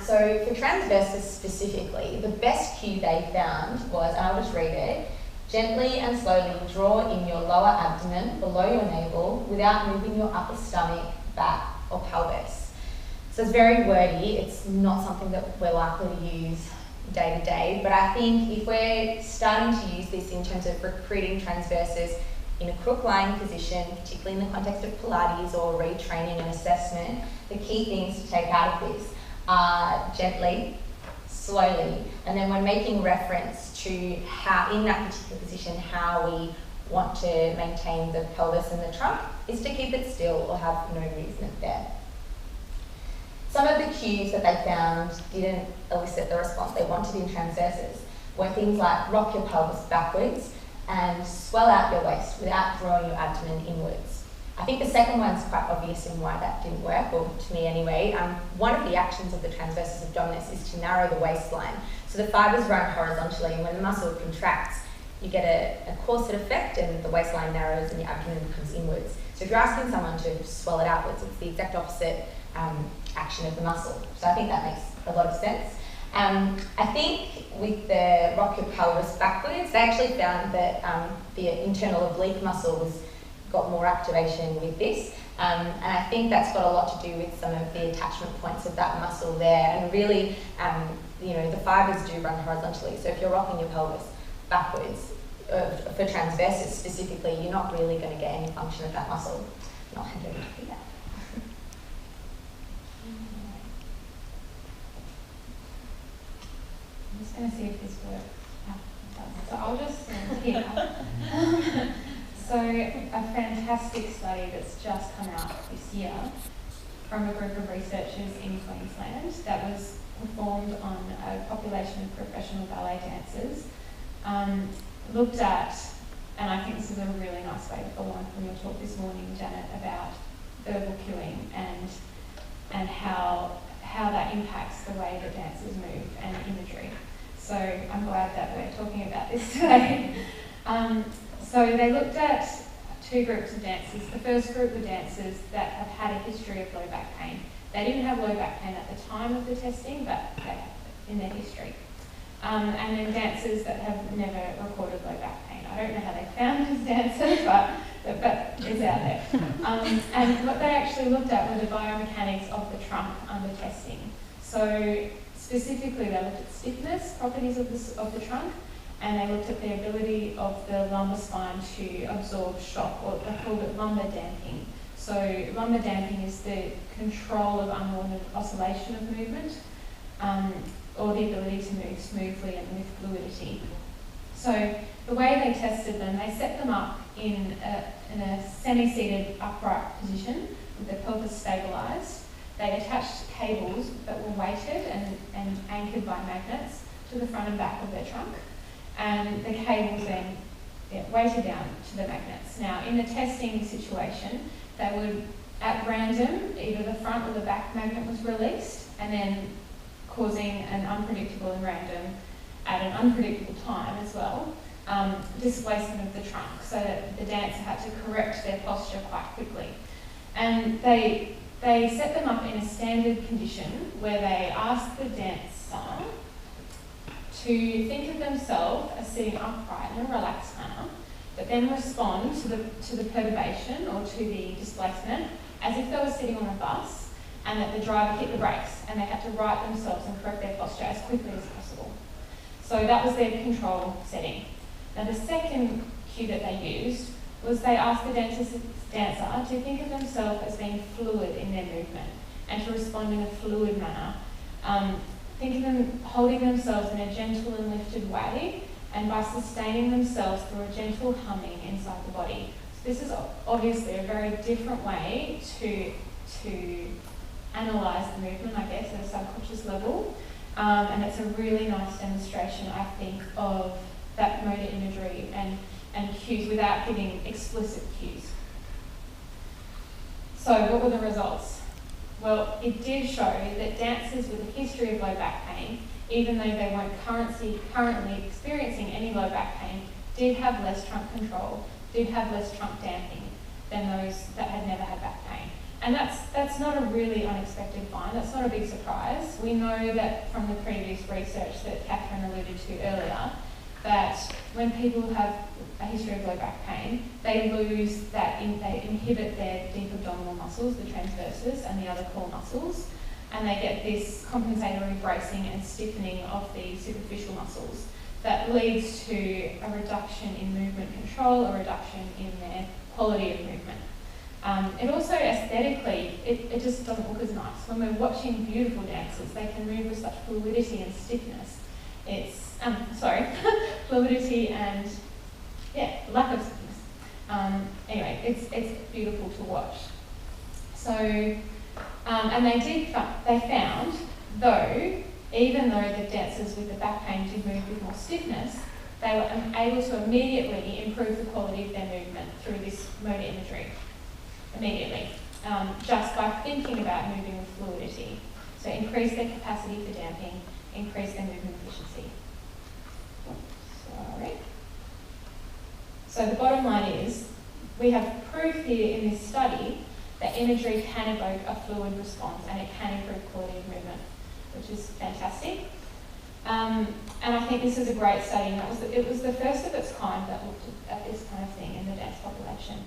So for transverses specifically, the best cue they found was, and I'll just read it, gently and slowly draw in your lower abdomen below your navel without moving your upper stomach, back or pelvis. So it's very wordy, it's not something that we're likely to use day to day, but I think if we're starting to use this in terms of recruiting transverses in a crook lying position, particularly in the context of Pilates or retraining and assessment, the key things to take out of this are gently, slowly, and then when making reference to how, in that particular position, how we want to maintain the pelvis and the trunk, is to keep it still or have no movement there. Some of the cues that they found didn't elicit the response they wanted in transverses were things like rock your pelvis backwards and swell out your waist without drawing your abdomen inwards. I think the second one's quite obvious in why that didn't work, or to me anyway. One of the actions of the transversus abdominis is to narrow the waistline. So the fibres run horizontally, and when the muscle contracts, you get a corset effect and the waistline narrows and your abdomen becomes inwards. So if you're asking someone to swell it outwards, it's the exact opposite action of the muscle. So I think that makes a lot of sense. I think with the rock your pelvis backwards, they actually found that the internal oblique muscle got more activation with this. And I think that's got a lot to do with some of the attachment points of that muscle there. And really, the fibres do run horizontally. So if you're rocking your pelvis backwards, for transverses specifically, you're not really going to get any function of that muscle. And I'll hand over to you now. I'm just going to see if this works. So I'll just stand here. So a fantastic study that's just come out this year from a group of researchers in Queensland that was performed on a population of professional ballet dancers, looked at, and I think this is a really nice way to follow on from your talk this morning, Janet, about verbal cueing and how that impacts the way that dancers move and imagery. So I'm glad that we're talking about this today. So they looked at two groups of dancers. The first group were dancers that have had a history of low back pain. They didn't have low back pain at the time of the testing, but they had it in their history. And then dancers that have never recorded low back pain. I don't know how they found these dancers, but it's out there. And what they actually looked at were the biomechanics of the trunk under testing. So specifically, they looked at stiffness, properties of the trunk, and they looked at the ability of the lumbar spine to absorb shock, or they called it lumbar damping. So lumbar damping is the control of unwanted oscillation of movement, or the ability to move smoothly and with fluidity. So the way they tested them, they set them up in a semi-seated upright position with their pelvis stabilised. They attached cables that were weighted and anchored by magnets to the front and back of their trunk, and the cables then weighted down to the magnets. Now, in the testing situation, they would, at random, either the front or the back magnet was released, and then causing an unpredictable and random, at an unpredictable time as well, displacement of the trunk, so that the dancer had to correct their posture quite quickly. And they set them up in a standard condition where they asked the dancer to think of themselves as sitting upright in a relaxed manner, but then respond to the perturbation or to the displacement as if they were sitting on a bus, and that the driver hit the brakes and they had to right themselves and correct their posture as quickly as possible. So that was their control setting. Now the second cue that they used was they asked the dancer to think of themselves as being fluid in their movement and to respond in a fluid manner. Think of them holding themselves in a gentle and lifted way, and by sustaining themselves through a gentle humming inside the body. So this is obviously a very different way to analyse the movement, I guess, at a subconscious level. And it's a really nice demonstration, I think, of that motor imagery and cues without giving explicit cues. So what were the results? Well, it did show that dancers with a history of low back pain, even though they weren't currently experiencing any low back pain, did have less trunk control, did have less trunk damping than those that had never had back pain. And that's not a really unexpected find. That's not a big surprise. We know that from the previous research that Catherine alluded to earlier, that when people have a history of low back pain, they lose that, they inhibit their deep abdominal muscles, the transversus, and the other core muscles, and they get this compensatory bracing and stiffening of the superficial muscles that leads to a reduction in movement control, a reduction in their quality of movement. It also aesthetically, it just doesn't look as nice. When we're watching beautiful dancers, they can move with such fluidity and stiffness. It's, fluidity and, lack of stiffness. Anyway, it's beautiful to watch. So, and they found, though, even though the dancers with the back pain did move with more stiffness, they were able to immediately improve the quality of their movement through this motor imagery. Immediately, just by thinking about moving with fluidity. So increase their capacity for damping, increase their movement efficiency. So the bottom line is, we have proof here in this study that imagery can evoke a fluid response and it can improve quality of movement, which is fantastic. And I think this is a great study, and it was the first of its kind that looked at this kind of thing in the dance population.